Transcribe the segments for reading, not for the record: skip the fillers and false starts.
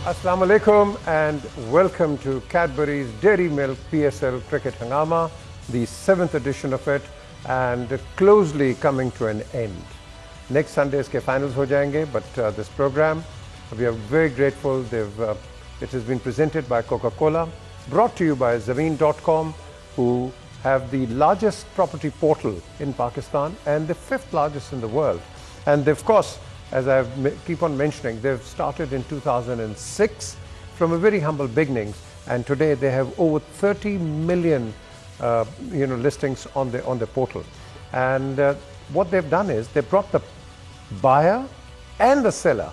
Assalamu alaikum and welcome to Cadbury's Dairy Milk PSL Cricket Hangama, the 7th edition of it, and closely coming to an end. Next Sunday's ke finals ho jayenge, but this program, we are very grateful. It has been presented by Coca-Cola, brought to you by Zaveen.com, who have the largest property portal in Pakistan and the 5th largest in the world. And of course, as I keep on mentioning, they've started in 2006 from a very humble beginnings, and today they have over 30 million listings on the portal. And what they've done is they brought the buyer and the seller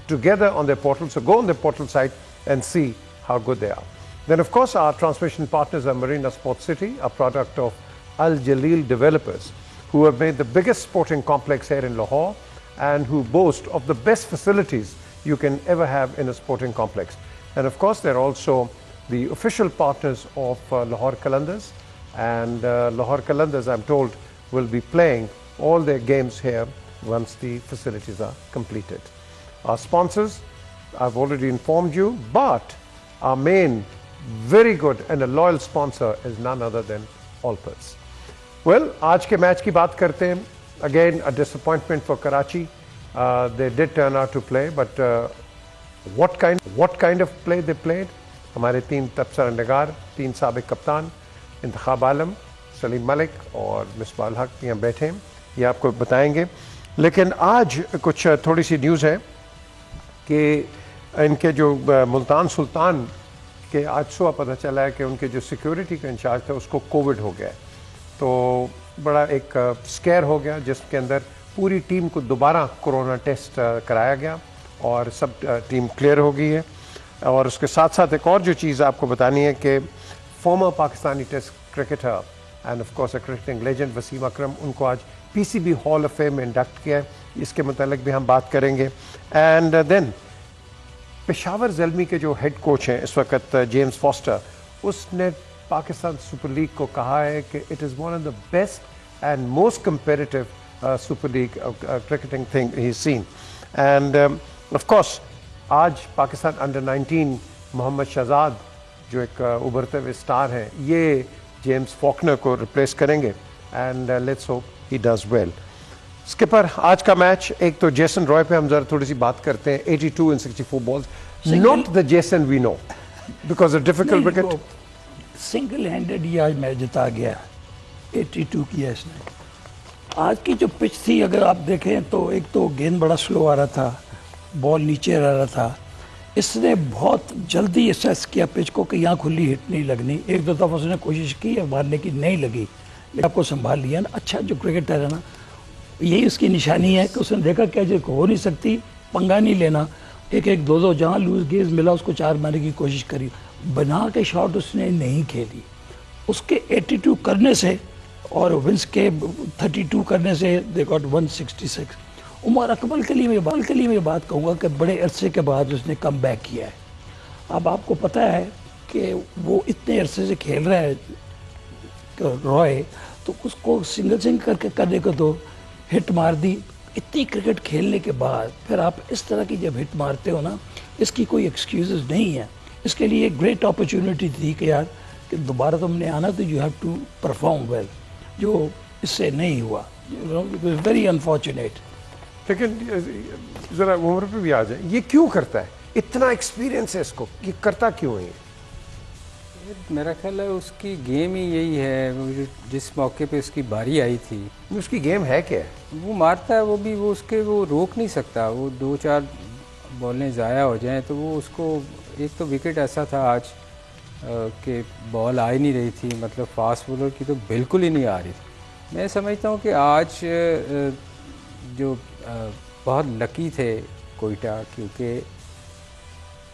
together on their portal. So go on the portal site and see how good they are. Then of course our transmission partners are Marina Sports City, a product of Al Jaleel Developers, who have made the biggest sporting complex here in Lahore and who boast of the best facilities you can ever have in a sporting complex. And of course they're also the official partners of Lahore Qalandars, and Lahore Qalandars, I'm told, will be playing all their games here once the facilities are completed. Our sponsors, I've already informed you, but our main very good and a loyal sponsor is none other than Allbirds. Well, आज के match की बात करते हैं. Again, a disappointment for Karachi. They did turn out to play, but what kind of play they played? हमारे 3 तबसरा निगार, 3 साबिक कप्तान, इंतखाब आलम, सलीम मलिक और मिसबाह उल हक यहाँ बैठे हैं, ये आपको बताएंगे. लेकिन आज कुछ थोड़ी सी न्यूज़ है कि इनके जो मुल्तान सुल्तान के आज सुबह पता चला है कि उनके जो सिक्योरिटी का इंचार्ज था उसको कोविड हो गया है. तो बड़ा एक स्केयर हो गया, जिसके अंदर पूरी टीम को दोबारा कोरोना टेस्ट कराया गया और सब टीम क्लियर हो गई है. और उसके साथ साथ एक और जो चीज़ आपको बतानी है कि former Pakistani test cricketer and of course a cricketing legend Wasim Akram, उनको आज पीसीबी हॉल ऑफ फेम में इंडक्ट किया है. इसके मतलब भी हम बात करेंगे. एंड देन पेशावर ज़ल्मी के जो हेड कोच हैं इस वक्त, जेम्स फॉस्टर, उसने पाकिस्तान सुपर लीग को कहा है कि it is one of the best and most comparative super league cricketing thing he seen. And of course आज पाकिस्तान अंडर 19 मोहम्मद शहजाद जो एक उभरते हुए स्टार हैं, ये जेम्स फॉकनर को रिप्लेस करेंगे. And let's hope he does well. Skipper, आज का मैच, एक तो जेसन रॉय पे हम जरा थोड़ी सी बात करते हैं. 82 in 64 balls, not the Jason we know because of difficult wicket. Single handed ही आज मैच जिता गया. 82 किया इसने. आज की जो पिच थी, अगर आप देखें तो एक तो गेंद बड़ा स्लो आ रहा था, बॉल नीचे आ रहा था. इसने बहुत जल्दी असेस किया पिच को कि यहाँ खुली हिट नहीं लगनी. एक दो दफ़ा उसने कोशिश की है मारने की, नहीं लगी, लेकिन आपको संभाल लिया ना. अच्छा जो क्रिकेटर है ना, यही उसकी निशानी है कि उसने देखा क्या जो हो नहीं सकती, पंगा नहीं लेना. एक दो जहाँ लूज गेंद मिला उसको 4 मारने की कोशिश करी, बना के शॉट उसने नहीं खेली. उसके 82 करने से और विंस के 32 करने से दे गॉट 166. उमर अकमल के लिए मैं बात कहूँगा कि बड़े अरसे के बाद उसने कम बैक किया है. अब आपको पता है कि वो इतने अरसे से खेल रहा है रॉय, तो उसको सिंगल करने को तो हिट मार दी. इतनी क्रिकेट खेलने के बाद फिर आप इस तरह की जब हिट मारते हो ना, इसकी कोई एक्सक्यूज़ नहीं है. इसके लिए एक ग्रेट अपॉर्चुनिटी थी कि यार कि दोबारा तुमने आना तो you have to perform well, जो इससे नहीं हुआ. It was very unfortunate. लेकिन ज़रा उम्र पे भी आ जाए, ये क्यों करता है? इतना एक्सपीरियंस है इसको, ये करता क्यों है? मेरा ख्याल है उसकी गेम ही यही है. जिस मौके पे उसकी बारी आई थी, उसकी गेम है क्या? वो मारता है, वो भी वो रोक नहीं सकता. वो 2-4 बॉलें ज़ाया हो जाएं तो वो उसको, एक तो विकेट ऐसा था आज कि बॉल आ ही नहीं रही थी, मतलब फास्ट बॉलर की तो बिल्कुल ही नहीं आ रही थी. मैं समझता हूँ कि आज जो बहुत लकी थे कोयटा, क्योंकि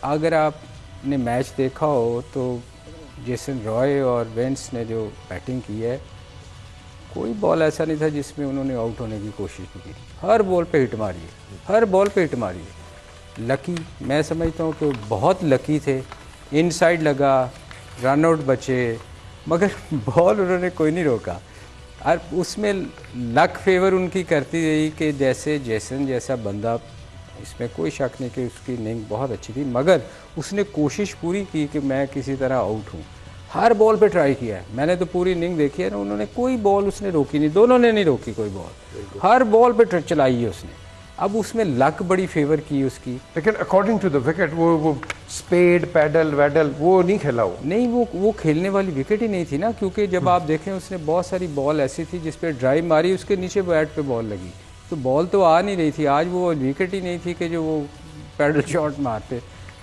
अगर आपने मैच देखा हो तो जेसन रॉय और वेंस ने जो बैटिंग की है, कोई बॉल ऐसा नहीं था जिसमें उन्होंने आउट होने की कोशिश नहीं की. हर बॉल पे हिट मारी है, हर बॉल पे हिट मारी है. लकी, मैं समझता हूँ कि बहुत लकी थे. इनसाइड लगा, रन आउट बचे, मगर बॉल उन्होंने कोई नहीं रोका. और उसमें लक फेवर उनकी करती रही कि जैसे जेसन जैसा बंदा इसमें कोई शक नहीं कि उसकी इनिंग बहुत अच्छी थी, मगर उसने कोशिश पूरी की कि मैं किसी तरह आउट हूँ। हर बॉल पे ट्राई किया है, मैंने तो पूरी इनिंग देखी है ना, उन्होंने कोई बॉल उसने रोकी नहीं, दोनों ने नहीं रोकी कोई बॉल, हर बॉल पे चलाई है उसने। अब उसमें लक बड़ी फेवर की उसकी, लेकिन अकॉर्डिंग टू द विकेट वो स्पेड पैडल वैडल वो नहीं खेला वो नहीं, वो खेलने वाली विकेट ही नहीं थी ना, क्योंकि जब आप देखें उसने बहुत सारी बॉल ऐसी थी जिस पे ड्राइव मारी, उसके नीचे बैट पे बॉल लगी, तो बॉल तो आ नहीं रही थी। आज वो विकेट ही नहीं थी कि जो वो पैडल शॉट मारते,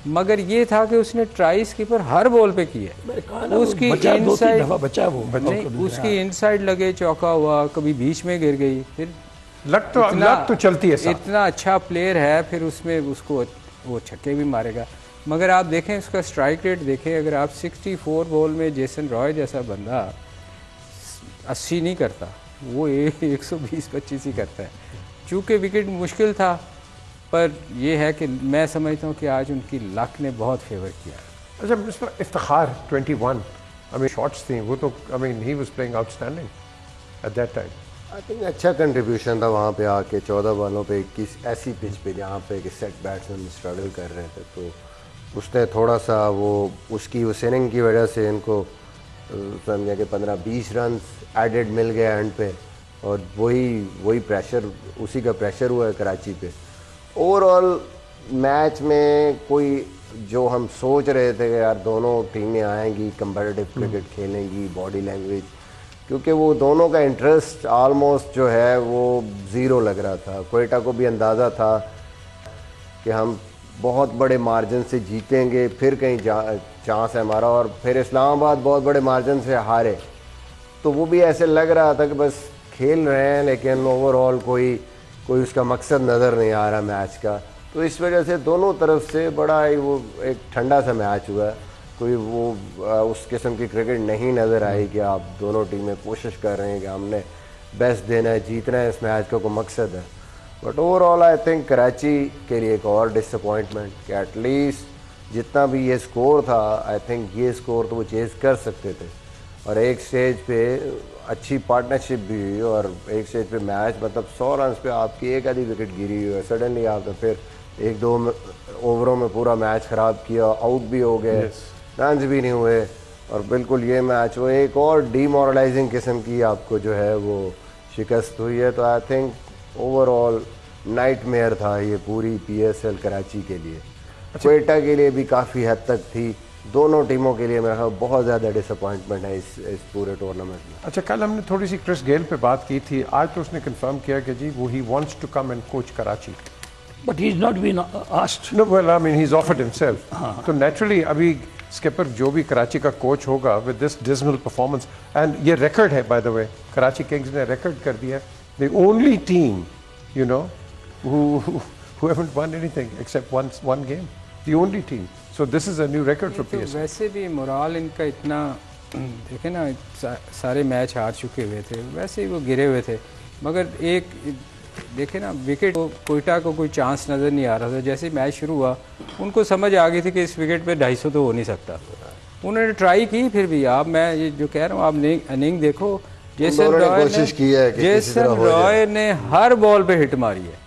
मगर ये था कि उसने ट्राई स्कीपर हर बॉल पे की है। उसकी इनसाइड बचा वो नहीं, उसकी इनसाइड लगे चौका हुआ, कभी बीच में गिर गई, फिर लक तो चलती है साथ। इतना अच्छा प्लेयर है, फिर उसमें उसको वो छक्के भी मारेगा। मगर आप देखें उसका स्ट्राइक रेट देखें, अगर आप 64 बॉल में जेसन रॉय जैसा बंदा 80 नहीं करता, वो 120-25 ही करता है। चूँकि विकेट मुश्किल था, पर यह है कि मैं समझता हूँ कि आज उनकी लक ने बहुत फेवर किया। अच्छा mister Iftikhar 21 I mean shots थी वो तो, आई mean he was playing outstanding at that time. I think अच्छा कंट्रीब्यूशन था वहाँ पे आके 14 बॉलों पे 21 ऐसी पिच पे जहाँ पे कि सेट बैट्समैन स्ट्रगल कर रहे थे, तो उसने थोड़ा सा वो उसकी उस इनिंग की वजह से इनको समझा कि 15-20 रन एडेड मिल गया एंड पे, और वही प्रेशर, उसी का प्रेशर हुआ है कराची पे। ओवरऑल मैच में कोई जो हम सोच रहे थे कि यार दोनों टीमें आएंगी, कंपेटिटिव क्रिकेट खेलेंगी, बॉडी लैंग्वेज, क्योंकि वो दोनों का इंटरेस्ट ऑलमोस्ट जो है वो ज़ीरो लग रहा था। क्वेटा को भी अंदाज़ा था कि हम बहुत बड़े मार्जिन से जीतेंगे, फिर कहीं चांस है हमारा, और फिर इस्लामाबाद बहुत बड़े मार्जिन से हारे, तो वो भी ऐसे लग रहा था कि बस खेल रहे हैं लेकिन ओवरऑल कोई उसका मकसद नज़र नहीं आ रहा मैच का। तो इस वजह से दोनों तरफ से बड़ा ही वो एक ठंडा सा मैच हुआ, कोई वो उस किस्म की क्रिकेट नहीं नज़र आई कि आप दोनों टीमें कोशिश कर रहे हैं कि हमने बेस्ट देना है, जीतना है, इस मैच का कोई मकसद है। But overall I think Karachi के लिए एक और डिसअपॉइंटमेंट कि एटलीस्ट जितना भी ये स्कोर था, आई थिंक ये स्कोर तो वो चेज़ कर सकते थे, और एक स्टेज पे अच्छी पार्टनरशिप भी हुई, और एक स्टेज पे मैच मतलब 100 रन पे आपकी एक आधी विकेट गिरी हुई है, सडनली आपने फिर 1-2 ओवरों में पूरा मैच ख़राब किया, आउट भी हो गए, रन भी नहीं हुए, और बिल्कुल ये मैच वो एक और डीमोरलाइजिंग किस्म की आपको जो है वो शिकस्त हुई है। तो आई थिंक ओवरऑल नाइटमेयर था ये पूरी PSL कराची के लिए। क्वेटा के लिए भी काफ़ी हद तक थी, दोनों टीमों के लिए मेरा ख्याल बहुत ज़्यादा डिसअपॉइंटमेंट है इस पूरे टूर्नामेंट में। अच्छा कल हमने थोड़ी सी क्रिस गेल पे बात की थी, आज तो उसने कंफर्म किया कि जी वो he wants to come and coach Karachi, but he is not been asked. No well I mean he is offered himself. तो नेचुरली अभी स्किपर जो भी कराची का कोच होगा with this dismal performance, and ये रिकॉर्ड है by the way, Karachi kings ने record कर दिया, the only team you know who haven't won anything except one game, the only team, so this is a new record for PSL। वैसे भी morale इनका इतना देखे ना, सारे मैच हार चुके हुए थे, वैसे ही वो गिरे हुए थे, मगर एक देखे ना विकेट कोयटा को कोई चांस नज़र नहीं आ रहा था। जैसे मैच शुरू हुआ उनको समझ आ गई थी कि इस विकेट पे 250 तो हो नहीं सकता, उन्होंने ट्राई की, फिर भी आप मैं ये जो कह रहा हूँ आप इनिंग देखो, जेसन रॉय ने हर बॉल पे हिट मारी है,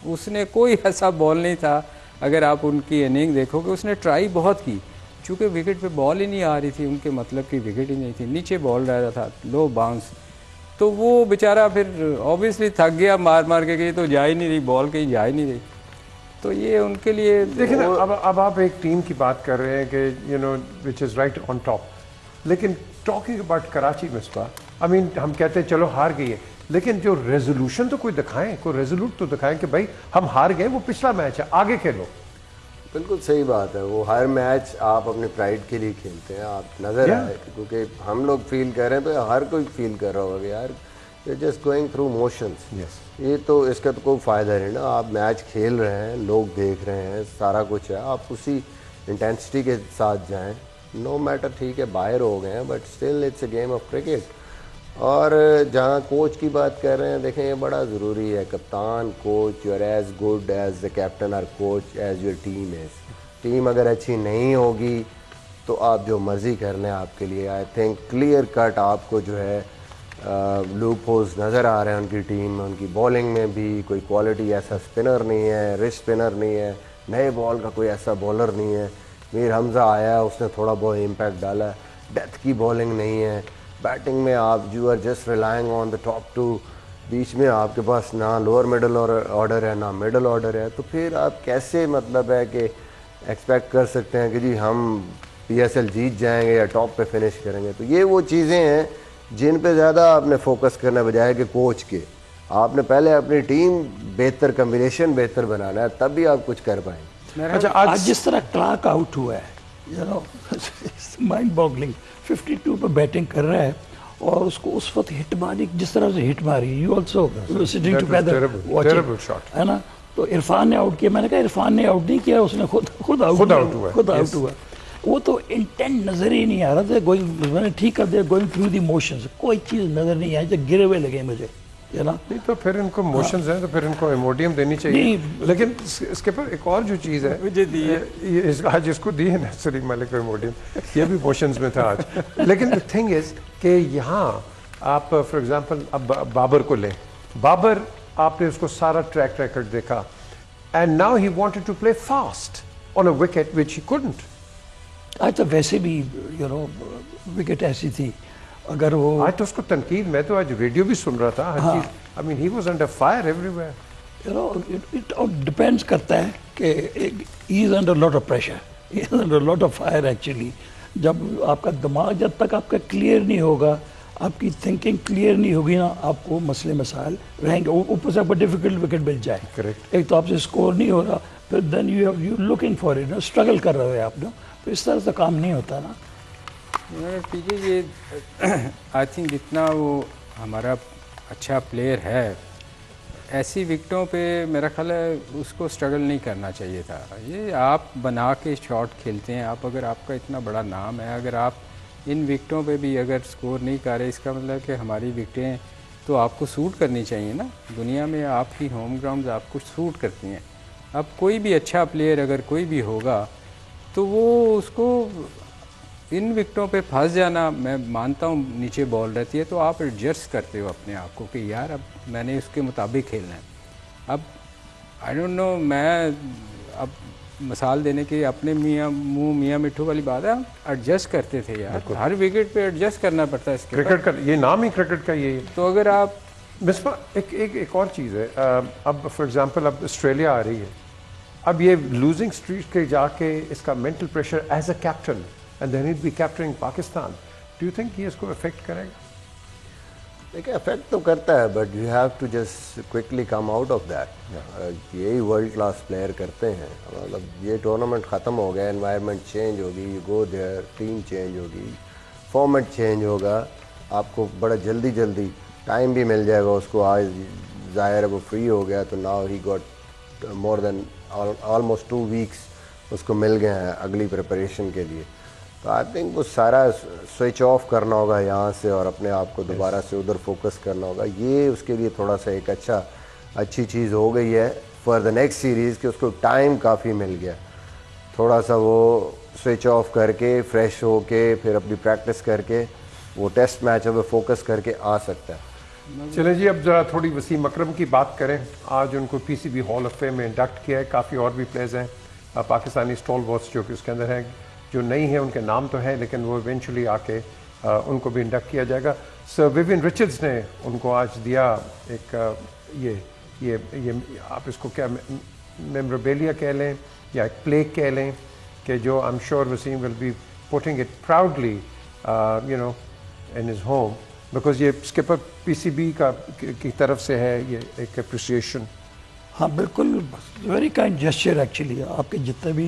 उसने कोई ऐसा बॉल नहीं था, अगर आप उनकी इनिंग देखोगे उसने ट्राई बहुत की, चूँकि विकेट पे बॉल ही नहीं आ रही थी, उनके मतलब की विकेट ही नहीं थी, नीचे बॉल रह रहा था, लो बाउंस, तो वो बेचारा फिर ऑब्वियसली थक गया मार मार के, तो जा ही नहीं रही बॉल, कहीं जा ही नहीं रही, तो ये उनके लिए देखिए ना। अब आप एक टीम की बात कर रहे हैं कि you know which is right on top, लेकिन talking about Karachi Misbah, I mean हम कहते हैं चलो हार गई है, लेकिन जो रेजोल्यूशन तो कोई दिखाएं, कोई रेजोल्यूट तो दिखाएं कि भाई हम हार गए, वो पिछला मैच है, आगे खेलो। बिल्कुल सही बात है, वो हर मैच आप अपने प्राइड के लिए खेलते हैं, आप नज़र आए, क्योंकि हम लोग फील कर रहे हैं तो हर कोई फील कर रहा होगा यार you just going through motions, ये तो इसका तो कोई फ़ायदा नहीं ना। आप मैच खेल रहे हैं, लोग देख रहे हैं, सारा कुछ है, आप उसी इंटेंसिटी के साथ जाएं, नो मैटर ठीक है बाहर हो गए हैं, but still it's a game of cricket. और जहाँ कोच की बात कर रहे हैं, देखें ये बड़ा ज़रूरी है, कप्तान coach, you are as good as the captain और coach as your team is. Team अगर अच्छी नहीं होगी तो आप जो मर्ज़ी कर लें आपके लिए, आई थिंक क्लियर कट आपको जो है लूप होल्स नज़र आ रहे हैं उनकी टीम में। उनकी बॉलिंग में भी कोई क्वालिटी ऐसा स्पिनर नहीं है, रिस्ट स्पिनर नहीं है, नए बॉल का कोई ऐसा बॉलर नहीं है। मीर हमज़ा आया, उसने थोड़ा बहुत इम्पैक्ट डाला। डेथ की बॉलिंग नहीं है। बैटिंग में आप you are just relying on the top two. बीच में आपके पास ना लोअर मिडल ऑर्डर है ना मिडल ऑर्डर है, तो फिर आप कैसे मतलब है कि एक्सपेक्ट कर सकते हैं कि जी हम PSL जीत जाएंगे या टॉप पे फिनिश करेंगे। तो ये वो चीज़ें हैं जिन पे ज़्यादा आपने फोकस करना बजाय कि कोच के। आपने पहले अपनी टीम बेहतर कम्बिनेशन बेहतर बनाना है, तब भी आप कुछ कर पाएंगे। अच्छा, आज जिस तरह क्लार्क आउट हुआ है, यू नो, माइंड बॉगलिंग, 52 पे बैटिंग कर रहा है और उसको उस वक्त हिट मारी जिस तरह से हिट मारी, you also sitting together watching, है ना। तो इरफान ने आउट किया, मैंने कहा इरफान ने आउट नहीं किया, उसने खुद आउट हुआ। वो तो इंटेंट नजर ही नहीं आ रहा था। गोइंग, मैंने ठीक कर दिया, गोइंग थ्रू द मोशंस, कोई चीज़ नजर नहीं आई, जब गिरे हुए लगे मुझे, है ना। नहीं तो फिर इनको मोशंस हैं तो फिर इनको इमोडियम देनी चाहिए। लेकिन इसके पर एक और जो चीज़ है मुझे दी है, आज इसको दी है नर्सरी मलिक को इमोडियम, ये भी मोशंस में था आज। लेकिन द थिंग इज कि यहाँ आप फॉर एग्जांपल अब बाबर को लें, बाबर आपने उसको सारा ट्रैक रिकॉर्ड देखा, and now he wanted to play fast on a wicket which he couldn't. आज तो वैसे भी यू नो विकेट ऐसी थी, अगर वो आज तो उसको तनकीद, मैं तो आज रेडियो भी सुन रहा था, हर चीज, आई mean he was under fire everywhere. You know, it depends करता है कि he is under lot of pressure, he is under lot of fire actually. जब आपका दिमाग, जब तक आपका क्लियर नहीं होगा, आपकी थिंकिंग क्लियर नहीं होगी ना, आपको मसले मसाइल रहेंगे। ऊपर से आपको डिफिकल्ट विकेट मिल जाए, करेक्ट, एक तो आपसे स्कोर नहीं हो रहा, फिर then you looking for it, struggle कर रहे हो आप ना, तो इस तरह से काम नहीं होता ना। पीके ये आई थिंक जितना वो हमारा अच्छा प्लेयर है, ऐसी विकेटों पे मेरा ख्याल है उसको स्ट्रगल नहीं करना चाहिए था। ये आप बना के शॉट खेलते हैं, आप अगर आपका इतना बड़ा नाम है, अगर आप इन विकेटों पे भी अगर स्कोर नहीं कर रहे, इसका मतलब कि हमारी विकेटें तो आपको सूट करनी चाहिए ना। दुनिया में आपकी होम ग्राउंड आपको सूट करती हैं। अब कोई भी अच्छा प्लेयर अगर कोई भी होगा तो वो उसको इन विकेटों पे फंस जाना, मैं मानता हूँ नीचे बॉल रहती है तो आप एडजस्ट करते हो अपने आप को कि यार अब मैंने उसके मुताबिक खेलना है। अब आई डोंट नो, मैं अब मिसाल देने के अपने मियाँ मिट्ठू वाली बात है, एडजस्ट करते थे यार, हर विकेट पे एडजस्ट करना पड़ता है। इसके क्रिकेट का ये नाम ही क्रिकेट का ये। तो अगर आप मिसबा एक और चीज़ है, अब फॉर एग्जांपल अब ऑस्ट्रेलिया आ रही है, अब ये लूजिंग स्ट्रीट के जाके इसका mental pressure as a captain and then it be captaining Pakistan, do you think ये इसको अफेक्ट करेगा? देखिए अफेक्ट तो करता है, but you have to just quickly come out of that. यही वर्ल्ड क्लास प्लेयर करते हैं। मतलब ये टूर्नामेंट ख़त्म हो गया, एनवायरनमेंट चेंज होगी, you go there, team change होगी, फॉर्मेट चेंज होगा, आपको बड़ा जल्दी टाइम भी मिल जाएगा उसको। आज ज़ाहिर है वो फ्री हो गया, तो now he got more than almost 2 weeks उसको मिल गए हैं अगली प्रिपरेशन के लिए। तो आई थिंक वो सारा स्विच ऑफ करना होगा यहाँ से और अपने आप को दोबारा से उधर फोकस करना होगा। ये उसके लिए थोड़ा सा एक अच्छी चीज़ हो गई है फॉर द नेक्स्ट सीरीज़ कि उसको टाइम काफ़ी मिल गया, थोड़ा सा वो स्विच ऑफ करके फ्रेश होके फिर अपनी प्रैक्टिस करके वो टेस्ट मैच में फोकस करके आ सकता है। चलें जी, अब ज़रा थोड़ी वसीम अकरम की बात करें। आज उनको PCB हॉल ऑफ फेम में इंडक्ट किया है। काफ़ी और भी प्लेयर्स हैं पाकिस्तानी स्टॉलवर्ड्स जो कि उसके अंदर हैं, जो नहीं है उनके नाम तो हैं लेकिन वो इवेंचुअली आके उनको भी इंडक्ट किया जाएगा। सर विवियन रिचर्ड्स ने उनको आज दिया एक ये आप इसको क्या मेमोरेबिलिया कह लें या एक प्लेक कह लें, कि जो I am sure Wasim will be putting it proudly you know in his home, because ये स्किपर PCB की तरफ से है ये एक अप्रिसिएशन। हाँ बिल्कुल, वेरी काइंड जेस्चर एक्चुअली। आपके जितने भी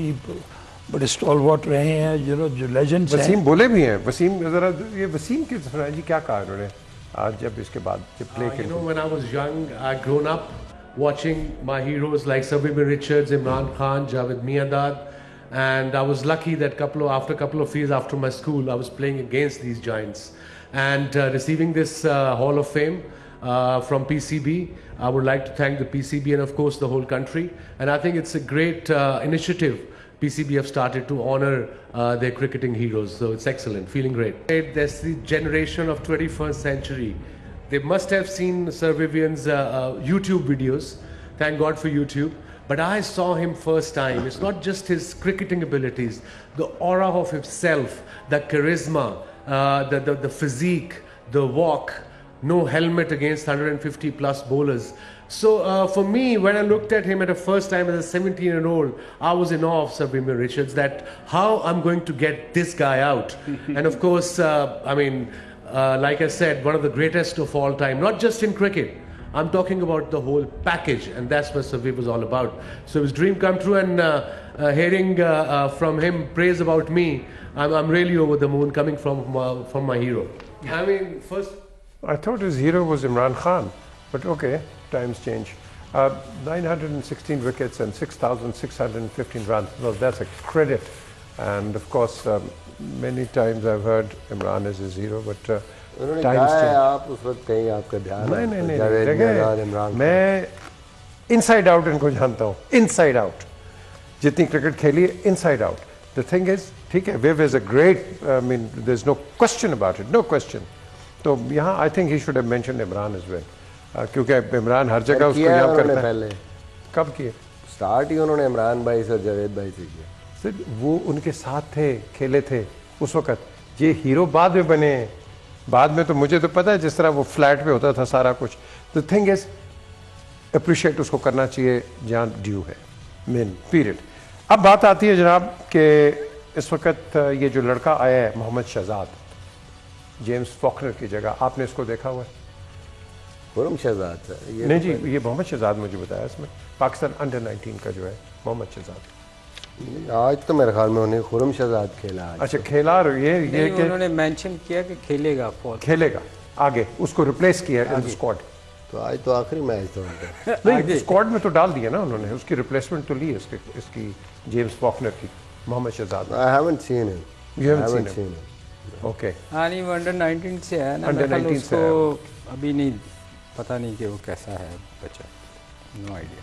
बड़े स्टॉलवर्ट रहे हैं, जो लेजेंड्स हैं। वसीम बोले भी हैं, वसीम ज़रा ये वसीम की तरफ जी क्या कहा उन्होंने आज जब इसके बाद जब play You know, when I was young, I'd grown up watching my heroes like Sir Vivian Richards, Imran Khan, Javed Miandad, and I was lucky that after a couple of years after my school, I was playing against these giants and receiving this Hall of Fame from PCB. I would like to thank the PCB and of course the whole country, and I think it's a great initiative PCB have started to honor their cricketing heroes, so it's excellent, feeling great. There's the generation of 21st century They must have seen Sir Vivian's YouTube videos. Thank God for YouTube. But I saw him first time. It's not just his cricketing abilities, the aura of himself, the charisma, the physique, the walk, no helmet against 150 plus bowlers. So for me, when I looked at him at the first time as a 17-year-old, I was in awe of Sir Vivian Richards, that how I'm going to get this guy out. And of course, like I said, one of the greatest of all time, not just in cricket. I'm talking about the whole package, and that's what Sir Viv was all about. So his dream come true, and hearing from him praise about me, I'm really over the moon, coming from my hero. I mean, first... I thought his hero was Imran Khan, but okay, times change. 916 wickets and 6,615 runs. Well, that's a credit. And of course, many times I've heard Imran is his hero, but उन्होंने कहा है आप उस वक्त कहीं आपका ध्यान नहीं देखिए, मैं इनसाइड आउट इनको जानता हूँ, इनसाइड आउट, जितनी क्रिकेट खेली है inside out. The thing is, ठीक है, Viv is a great, I mean there is no question about it, no question. तो यहाँ I think he should have mentioned Imran as well, क्योंकि इमरान हर जगह उसको याद करता है. पहले कब किए? स्टार्ट ही उन्होंने इमरान भाई से, जावेद भाई से किया. सर वो उनके साथ थे, खेले थे उस वक्त. ये हीरो बाद में बने, बाद में तो मुझे तो पता है जिस तरह वो फ्लैट पे होता था सारा कुछ. द थिंग इज, अप्रिशिएट उसको करना चाहिए जहाँ ड्यू है, मेन पीरियड. अब बात आती है जनाब कि इस वक्त ये जो लड़का आया है मोहम्मद शहजाद, जेम्स फॉकनर की जगह, आपने इसको देखा हुआ है? खुरम शहजाद नहीं जी, ये मोहम्मद शहजाद मुझे बताया इसमें, पाकिस्तान अंडर 19 का जो है मोहम्मद शहजाद. आज तो मेरे ख्याल में उन्हें खुरम शहजाद खेला. अच्छा खेला, ये उन्होंने मेंशन किया कि खेलेगा, खेलेगा आगे, उसको रिप्लेस किया इन स्क्वाड. तो आज तो आखिरी मैच था उनका. नहीं, स्क्वाड में तो डाल दिया ना उन्होंने, उसकी रिप्लेसमेंट तो ली है इसकी जेम्स फॉकनर की, Mohammad Shahzad. I haven't seen him. You haven't seen him? Okay. हाँ नहीं, वो अंडर 19 से है ना, अंडर 19 से अभी नहीं पता नहीं कि वो कैसा है बच्चा, नो आइडिया.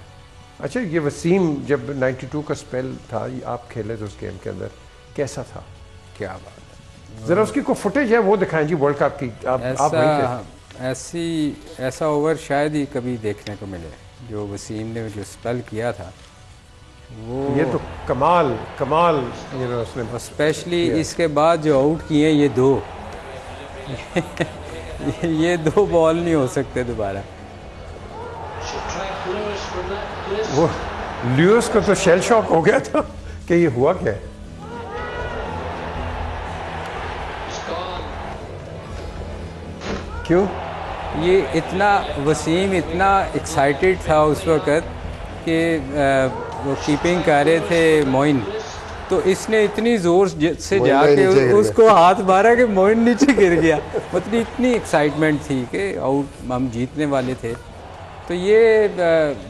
अच्छा, ये वसीम जब 92 का स्पेल था, आप खेले थे उस गेम के अंदर, कैसा था? क्या बात है, जरा उसकी कोई फुटेज है वो दिखाएं जी, वर्ल्ड कप की. आप ऐसा ओवर शायद ही कभी देखने को मिले जो वसीम ने जो स्पेल किया था. वो ये तो कमाल ये उसने, स्पेशली इसके बाद जो आउट किए ये दो ये दो बॉल नहीं हो सकते दोबारा. वो ल्यूइस को तो शेल शॉक हो गया था कि ये हुआ क्या है. क्यों? ये इतना वसीम इतना एक्साइटेड था उस वक्त कि वो कीपिंग कर रहे थे मोइन, तो इसने इतनी ज़ोर से जाके उसको हाथ मारा कि मोइन नीचे गिर गया. मतलब इतनी एक्साइटमेंट थी कि आउट, हम जीतने वाले थे. तो ये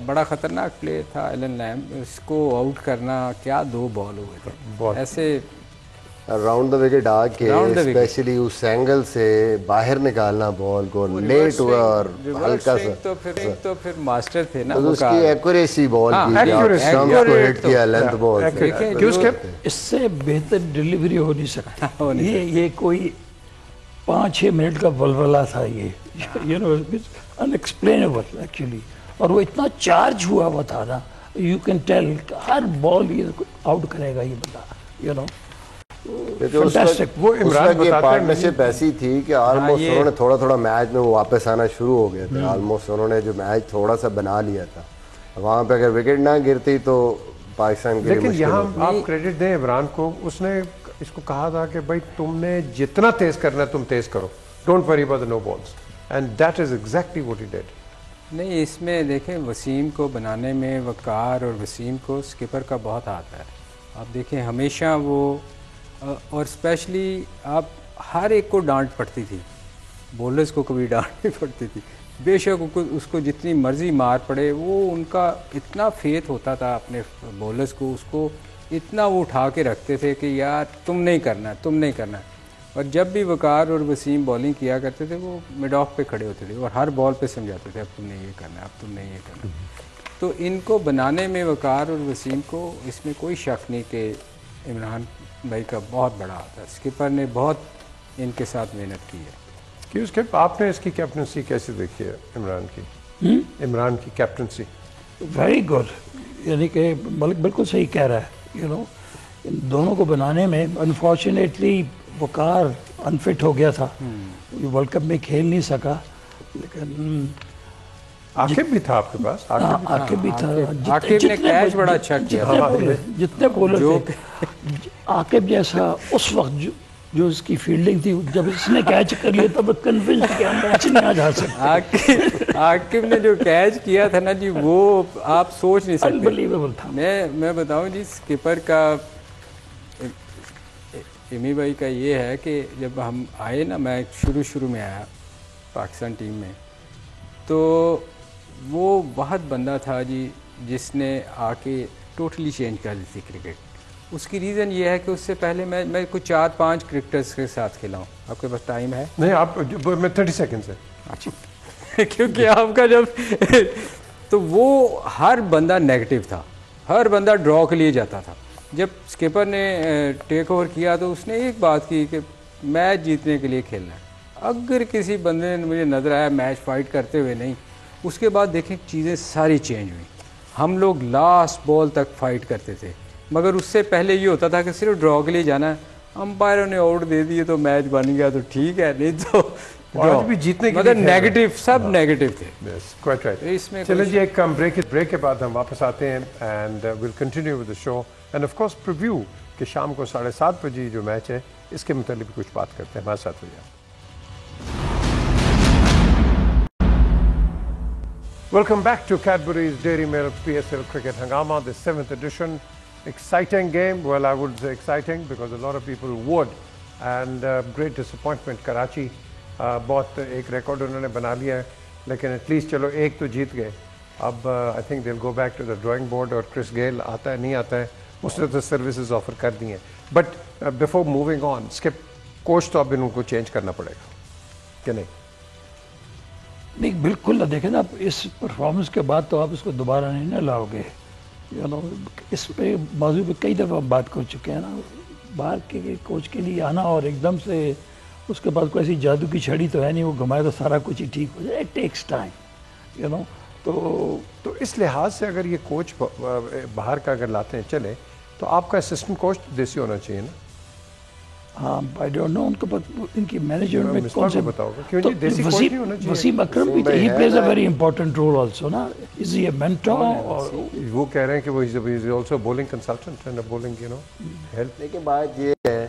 बड़ा ख़तरनाक प्ले था एलन लैम, इसको आउट करना. क्या दो बॉल हुए थे ऐसे राउंड द विकेट आके, स्पेशली उस एंगल से बाहर निकालना बॉल को, लेट हुआ और हल्का सा. तो फिर मास्टर थे ना, तो उसकी एक्यूरेसी बॉल की, स्टंप को हिट किया, लेंथ बॉल. इससे बेहतर डिलीवरी हो नहीं सकता. ये कोई 5-6 मिनट का बलबला था ये, यू नो, अनएक्सप्लेनेबल एक्चुअली. और वो इतना चार्ज हुआ हुआ था ना, you can tell her ball ये आउट करेगा ये बंदा, यू नो. वो इमरान की पार्टनरशिप ऐसी थी कि ऑलमोस्ट उन्होंने थोड़ा मैच में वो वापस आना शुरू हो गया था. ऑलमोस्ट उन्होंने जो मैच थोड़ा सा बना लिया था, वहाँ पे अगर विकेट ना गिरती तो पाकिस्तान के लिए. लेकिन यहाँ आप क्रेडिट दें इमरान को, उसने इसको कहा था कि भाई तुमने जितना तेज करना है तुम तेज करो, don't worry about the no balls, and that is exactly what he did. नहीं, इसमें देखें वसीम को बनाने में वकार और वसीम को स्किपर का बहुत हाथ है. आप देखें हमेशा वो, और स्पेशली आप हर एक को डांट पड़ती थी, बॉलर्स को कभी डांट नहीं पड़ती थी. बेशक उसको जितनी मर्जी मार पड़े, वो उनका इतना फेथ होता था अपने बॉलर्स को, उसको इतना वो उठा के रखते थे कि यार तुम नहीं करना, तुम नहीं करना. और जब भी वकार और वसीम बॉलिंग किया करते थे, वो मिड ऑफ पे खड़े होते थे और हर बॉल पे समझाते थे अब तुमने ये करना, अब तुमने ये करना. तो इनको बनाने में वकार और वसीम को, इसमें कोई शक नहीं कि इमरान भाई का बहुत बड़ा हाथ है. स्किपर ने बहुत इनके साथ मेहनत की है. कि उसके आपने इसकी कैप्टनसी कैसे देखी है इमरान की? इमरान की कैप्टनसी वेरी गुड, यानी कि मलिक बिल्कुल सही कह रहा है। यू नो, इन दोनों को बनाने में अनफॉर्चुनेटली वकार अनफिट हो गया था, वर्ल्ड कप में खेल नहीं सका, लेकिन आकिब भी था आपके पास। आकिब भी था। आकिब ने कैच बड़ा अच्छा किया। जितने बॉलर थे, आकिब जैसा उस वक्त जो उसकी फील्डिंग थी, जब इसने कैच कर लिया तब कन्विंस कि हम मैच नहीं आज हार सकते। आकिब ने जो कैच किया था ना जी, वो आप सोच नहीं सकते, अनबिलीवेबल था। मैं बताऊं जी, स्किपर का इमी भाई का ये है कि जब हम आए ना, मैं शुरू में आया पाकिस्तान टीम में, तो वो बहुत बंदा था जी जिसने आके टोटली चेंज कर दी थी क्रिकेट। उसकी रीज़न ये है कि उससे पहले मैं कुछ 4-5 क्रिकेटर्स के साथ खेला हूँ। आपके पास टाइम है? नहीं, आप मैं 30 सेकंड से। अच्छा क्योंकि आपका जब तो वो हर बंदा नेगेटिव था, हर बंदा ड्रॉ के लिए जाता था। जब स्किपर ने टेक ओवर किया तो उसने एक बात की कि मैच जीतने के लिए खेलना है। अगर किसी बंदे ने मुझे नज़र आया मैच फाइट करते हुए नहीं, उसके बाद देखें चीज़ें सारी चेंज हुई। हम लोग लास्ट बॉल तक फाइट करते थे, मगर उससे पहले ये होता था कि सिर्फ ड्रॉ के लिए जाना है, अंपायरों ने आउट दे दिए तो मैच बन गया तो ठीक है, नहीं तो आज भी जीतने के मतलब लिए नेगेटिव, सब नेगेटिव थे। Yes, quite right. इसमें चलिए जी, एक ब्रेक के बाद हम वापस आते हैं and will continue with the show and of course preview कि शाम को 7:30 बजे जो मैच है इसके मुतालिक भी कुछ बात करते हैं। हमारे साथ रहिए। Welcome back to Cadbury's Dairy Milk PSL Cricket Hangama, the 7th edition. Exciting game. Well, I would say exciting because a lot of people would. And great disappointment. Karachi बहुत एक रिकॉर्ड उन्होंने बना लिया है, लेकिन एटलीस्ट चलो एक तो जीत गए। अब I think they go back to the drawing board. और क्रिस गेल आता है नहीं आता है, उसने तो सर्विसेज ऑफर कर दी हैं। But before moving on, skip coach तो अब इनको चेंज करना पड़ेगा कि नहीं? नहीं, बिल्कुल ना। देखें ना, आप इस परफॉर्मेंस के बाद तो आप इसको दोबारा नहीं ना लाओगे। यू नो, इस पे मौजू पे कई दफ़ा बात कर चुके हैं ना। बाहर के कोच के लिए आना और एकदम से उसके बाद कोई ऐसी जादू की छड़ी तो है नहीं, वो घुमाए तो सारा कुछ ही ठीक हो जाए। It takes time, you know. तो इस लिहाज से अगर ये कोच बाहर का अगर लाते हैं चले, तो आपका असिस्टेंट कोच देसी होना चाहिए ना? हाँ, आई डोंट नो उनके पास इनकी मैनेजमेंट में कौन से बताओगे क्यों जी देसी कोच नहीं होना चाहिए? वसीम अकरम भी he plays a very important role also ना। Is he a mentor? और वो कह रहे हैं कि वो is also bowling consultant and bowling help. लेकिन बात ये है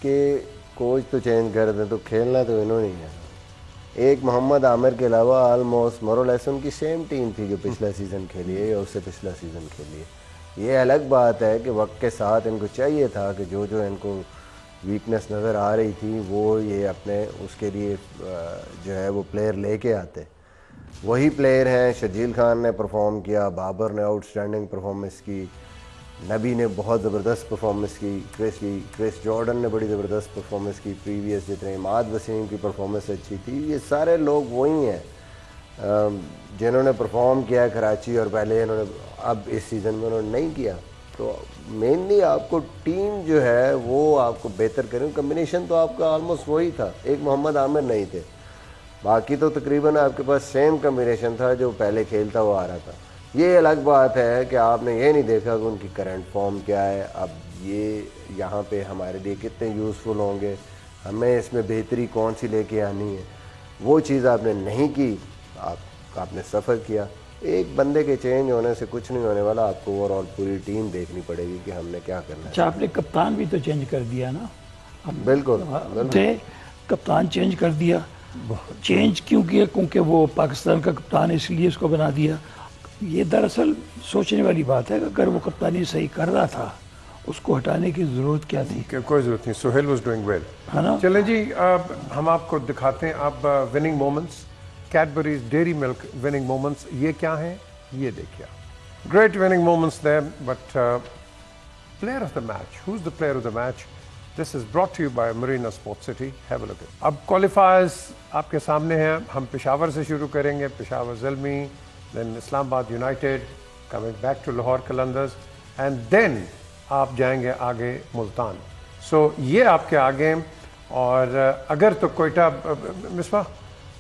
कि कोच तो चेंज कर दें तो खेलना तो इन्होंने ही है। एक मोहम्मद आमिर के अलावा ऑलमोस्ट मोरलेस उनकी सेम टीम थी जो पिछला सीज़न खेली है या उससे पिछला सीज़न खेली है। ये अलग बात है कि वक्त के साथ इनको चाहिए था कि जो इनको वीकनेस नज़र आ रही थी वो ये अपने उसके लिए जो है वो प्लेयर लेके आते। वही प्लेयर हैं। शर्जील खान ने परफॉर्म किया, बाबर ने आउटस्टैंडिंग परफॉर्मेंस की, नबी ने बहुत ज़बरदस्त परफॉर्मेंस की, क्रिस जॉर्डन ने बड़ी ज़बरदस्त परफॉर्मेंस की प्रीवियस जितने, इमाद वसीम की परफॉर्मेंस अच्छी थी। ये सारे लोग वही हैं जिन्होंने परफॉर्म किया कराची और पहले इन्होंने अब इस सीज़न में उन्होंने नहीं किया। तो मेनली आपको टीम जो है वो आपको बेहतर करें। कम्बिनेशन तो आपका ऑलमोस्ट वही था, एक मोहम्मद आमिर नहीं थे, बाकी तो तकरीबन आपके पास सेम कम्बिनेशन था जो पहले खेलता हुआ आ रहा था। ये अलग बात है कि आपने ये नहीं देखा कि उनकी करंट फॉर्म क्या है, अब ये यहाँ पे हमारे लिए कितने यूज़फुल होंगे, हमें इसमें बेहतरी कौन सी लेके आनी है, वो चीज़ आपने नहीं की। आपने सफ़र किया। एक बंदे के चेंज होने से कुछ नहीं होने वाला, आपको ओवरऑल पूरी टीम देखनी पड़ेगी कि हमने क्या करना है। अच्छा, आपने कप्तान भी तो चेंज कर दिया ना? बिल्कुल थे, कप्तान चेंज कर दिया। चेंज क्यों किया? क्योंकि वो पाकिस्तान का कप्तान इसलिए उसको बना दिया। ये दरअसल सोचने वाली बात है कि अगर वो कप्तानी सही कर रहा था, उसको हटाने की ज़रूरत क्या थी? कोई ज़रूरत नहीं। सोहेल वाज डूइंग वेल, है ना? चलें जी, अब हम आपको दिखाते हैं अब winning moments, Cadbury's Dairy Milk winning moments. ये क्या हैं ये देखिए। Great winning moments there, but player of the match, who is the player of the match? This is brought to you by Marina Sports City. Have a look. अब qualifiers आपके सामने हैं। हम पेशावर से शुरू करेंगे, Peshawar Zalmi, then Islamabad United, coming back to Lahore Qalandars and then आप जाएंगे आगे मुल्तान। सो ये आपके आगे और अगर तो कोयटा मिसबा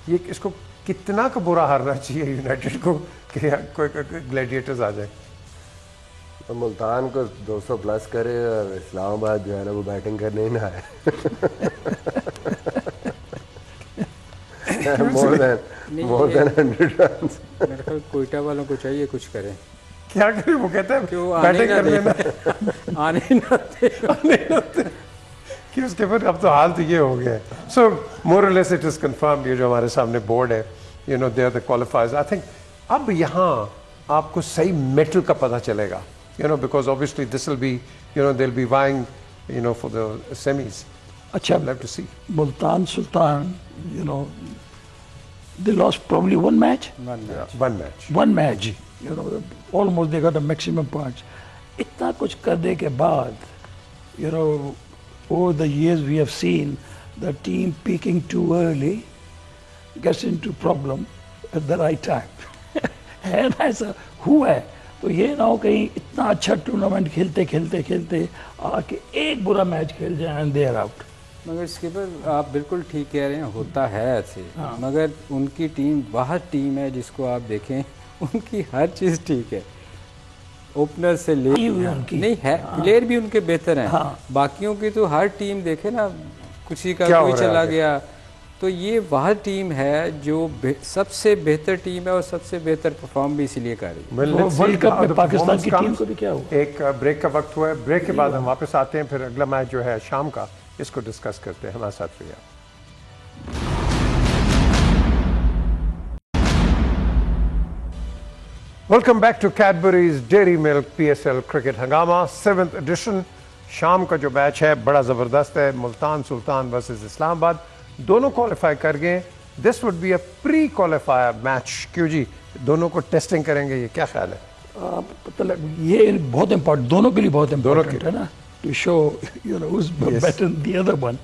ये इसको कितना का बुरा हारना चाहिए यूनाइटेड को कि कोई ग्लैडिएटर्स आ जाए? तो मुल्तान को 200 प्लस करे और इस्लामाबाद जो है ना वो बैटिंग करने ही ना आए। More than 100 run. मेरे ख्याल कोयटा वालों को चाहिए कुछ करें। क्या करें? वो कहते हैं क्यों बैटिंग करने ना आने ना दे। कि उसके बाद अब तो हाल तो ये हो गया है। सो मोर और लेस इट इज कंफर्म, ये जो हमारे सामने बोर्ड है, you know they are the qualifiers. I think अब यहाँ आपको सही मेटल का पता चलेगा, you know, because obviously this will be, you know, they will be vying, you know, for the semis. अच्छा, I'd love to see. Multan Sultan, you know, they lost probably one match. One match. One match. You know, almost they got the maximum points. इतना कुछ करने के बाद, you know, over the years we have seen the team peaking too early gets into problem at the right time. And ऐसा हुआ है, तो ये ना हो कहीं इतना अच्छा टूर्नामेंट खेलते खेलते खेलते आके एक बुरा मैच खेल जाए and they are out. मगर स्किपर आप बिल्कुल ठीक कह रहे हैं, होता है ऐसे। मगर उनकी टीम बाहर टीम है जिसको आप देखें, उनकी हर चीज़ ठीक है, ओपनर से ले नहीं है, प्लेयर भी उनके बेहतर हैं। बाकियों की तो हर टीम देखे ना, किसी का कोई चला गया, तो ये बाहर टीम है जो सबसे बेहतर टीम है और सबसे बेहतर परफॉर्म भी इसीलिए कर रही है। वर्ल्ड कप में पाकिस्तान की टीम को भी क्या हुआ? एक ब्रेक का वक्त हुआ है, ब्रेक के बाद हम वापस आते हैं, फिर अगला मैच जो है शाम का, इसको डिस्कस करते हैं। हमारे साथ रहिए। Welcome back to Cadbury's Dairy Milk PSL cricket Hungama 7th addition. शाम का जो मैच है बड़ा ज़बरदस्त है, मुल्तान सुल्तान वर्सेस इस्लामाबाद, दोनों क्वालिफाई कर गए। This would be a pre qualifier match. क्यों जी, दोनों को टेस्टिंग करेंगे, ये क्या ख्याल है? पता लग, ये बहुत इम्पोर्टेंट, दोनों के लिए बहुत इम्पोर्टेंट है ना, to show, you know, who's better than the other one.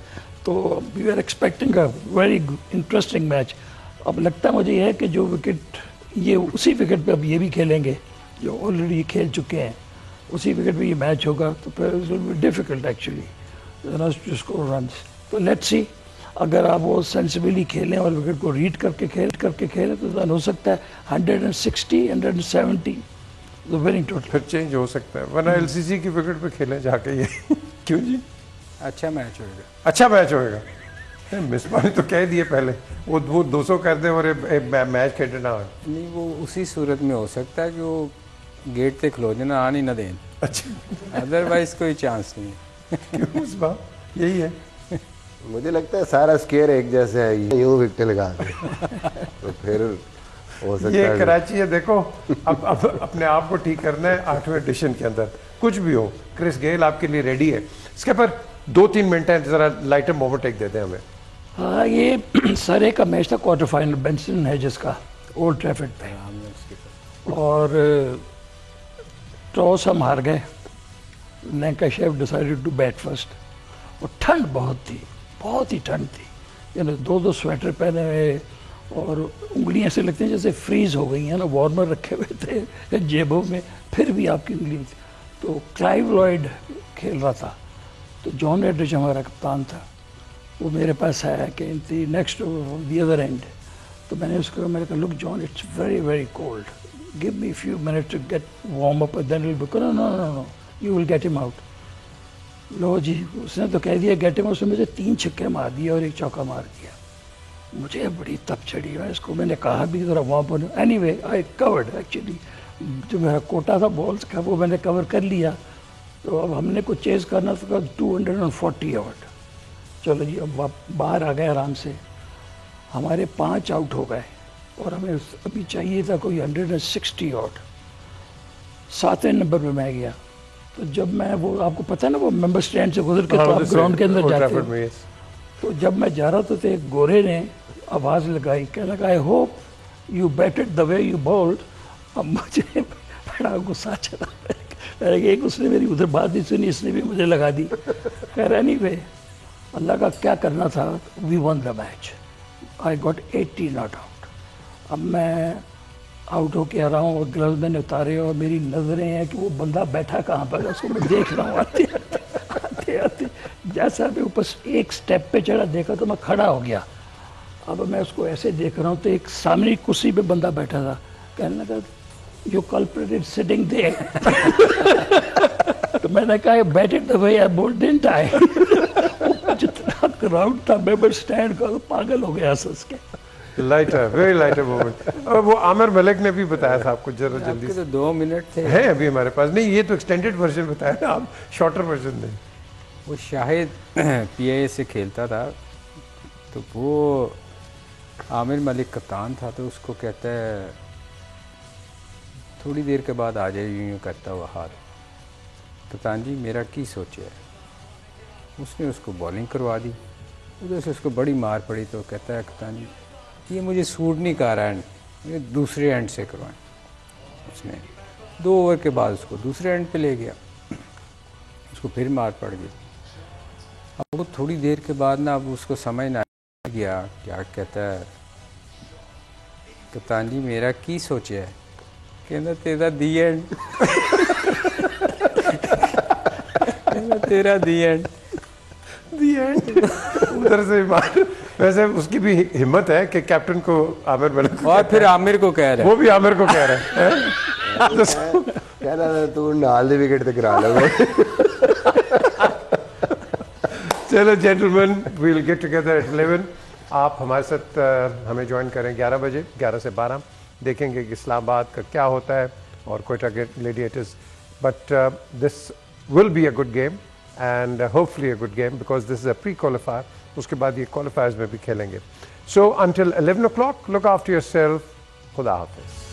तो we were expecting a very interesting match. अब लगता है मुझे यह है कि जो विकेट, ये उसी विकेट पे अब ये भी खेलेंगे जो ऑलरेडी खेल चुके हैं, उसी विकेट पे ये मैच होगा, तो फिर it will be difficult actually to score runs. तो लेट्स सी, अगर आप वो सेंसिबली खेलें और विकेट को रीड करके खेलें तो then हो सकता है 160, 170 विनिंग टोटल फिर चेंज हो सकता है, वरना LCC की विकेट पे खेलें जाके ये। क्यों जी? अच्छा मैच होगा, अच्छा मैच होएगा। मिसबा ने तो कह दिए पहले, वो 200 कर दें और एक मैच खेलना ना हो। नहीं, वो उसी सूरत में हो सकता है कि वो गेट पे खलो देना, आने ना दें। अच्छा, अदरवाइज कोई चांस नहीं है। क्यों मिसबा? यही है। मुझे लगता है सारा स्केयर एक जैसे है, यूँ विकेट लगा दे तो फिर हो सकता ये है। कराची है, देखो अब अपने आप को ठीक करना है 8वें एडिशन के अंदर, कुछ भी हो। क्रिस गेल आपके लिए रेडी है। इसके पर 2-3 मिनट है, जरा लाइटर मोमेंट एक देते हैं हमें। हाँ, ये सरे का मैच था, क्वार्टर फाइनल, बेंसन हैजेस का, ओल्ड ट्रैफर्ड पे, और टॉस हम हार गए। Lancashire decided to bat first, और ठंड बहुत ही ठंड थी, यानी 2-2 स्वेटर पहने हुए, और उंगलियां ऐसे लगती हैं जैसे फ्रीज हो गई हैं ना, वार्मर रखे हुए थे जेबों में, फिर भी आपकी उंगली। तो क्लाइव लॉयड खेल रहा था, तो जॉन एड्रिच हमारा कप्तान था, वो मेरे पास आया कि नेक्स्ट द अदर एंड। तो मैंने कहा, look John, it's very very cold, give me few minutes to get warm up, then will be. No, you will get him out. लो जी, उसने तो कह दिया गेट हिम आउट। उसने मुझे 3 छक्के मार दिए और 1 चौका मार दिया। मुझे बड़ी तप चढ़ी है इसको, मैंने कहा भी ज़रा वहाँ पर। एनीवे आई कवर्ड, एक्चुअली जो मेरा कोटा था बॉल्स का वो मैंने कवर कर लिया। तो अब हमने को चेज़ करना था 240 आउट। चलो जी, अब बाहर आ गए आराम से, हमारे 5 आउट हो गए और हमें अभी चाहिए था कोई 160 आउट। 7वें नंबर पे मैं गया। तो जब मैं, वो आपको पता है ना, वो मेंबर स्टैंड से गुजर के तो आप ग्राउंड के अंदर जाते हो। तो जब मैं जा रहा था तो एक गोरे ने आवाज़ लगाई, कहने लगा, I hope you batted the way you bowled. अब मुझे बड़ा गुस्सा चला, एक उसने मेरी उधर बात नहीं सुनी, इसने भी मुझे लगा दी। खैर एनीवे, अल्लाह का क्या करना था, we won the match. I got 80 not out. अब मैं आउट होके आ रहा हूँ और ग्लव्स मैंने उतारे और मेरी नज़रें हैं कि वो बंदा बैठा कहाँ पर, उसको मैं देख रहा हूँ आते आते जैसा मैं ऊपर एक स्टेप पे चढ़ा, देखा तो मैं खड़ा हो गया। अब मैं उसको ऐसे देख रहा हूँ तो एक सामने कुर्सी पे बंदा बैठा था, कहने लगा you culprit is sitting there. तो मैंने कहा bat it the way I bowled didn't I. जितना क्राउड था मैं बस स्टैंड कर पागल हो गया हंस के। Lighter, very lighter moment. और वो आमिर मलिक ने भी बताया था आपको, जरा जल्दी आपके तो 2 मिनट थे है अभी हमारे पास। नहीं, ये तो एक्सटेंडेड वर्जन बताया ना, आप शॉर्टर वर्जन नहीं। वो शाहिद PIA से खेलता था, तो वो आमिर मलिक कप्तान था, तो उसको कहता है थोड़ी देर के बाद आ जाए, यूँ यूँ करता हुआ हाथ, कप्तान जी मेरा की सोचे है। उसने उसको बॉलिंग करवा दी, उधर से उसको बड़ी मार पड़ी, तो कहता है कप्तान जी ये मुझे सूट नहीं कर रहा है, मुझे दूसरे एंड से करवाएं। उसने 2 ओवर के बाद उसको दूसरे एंड पे ले गया, उसको फिर मार पड़ गई। अब वो थोड़ी देर के बाद ना, अब उसको समझ ना गया क्या कहता है, कप्तान जी मेरा की सोचे है, कहना तेरा दी एंड। कहना तेरा दी एंड, दी एंड। उधर से मार। वैसे उसकी भी हिम्मत है कि कैप्टन को आमिर मलिक और फिर आमिर को कह रहा है, वो भी आमिर को कह रहा है। कह रहा था तू नाल दे विकेट तक करा लो। चलो gentleman, we will get together at 11। आप हमारे साथ हमें ज्वाइन करें 11 बजे, 11 से 12। देखेंगे कि इस्लामाबाद का क्या होता है और Quetta gladiators. But this will be a good game and hopefully a good game, because this is a pre qualifier. उसके बाद ये क्वालिफायर्स में भी खेलेंगे। So until 11 o'clock, look after yourself. खुदा हाफिज।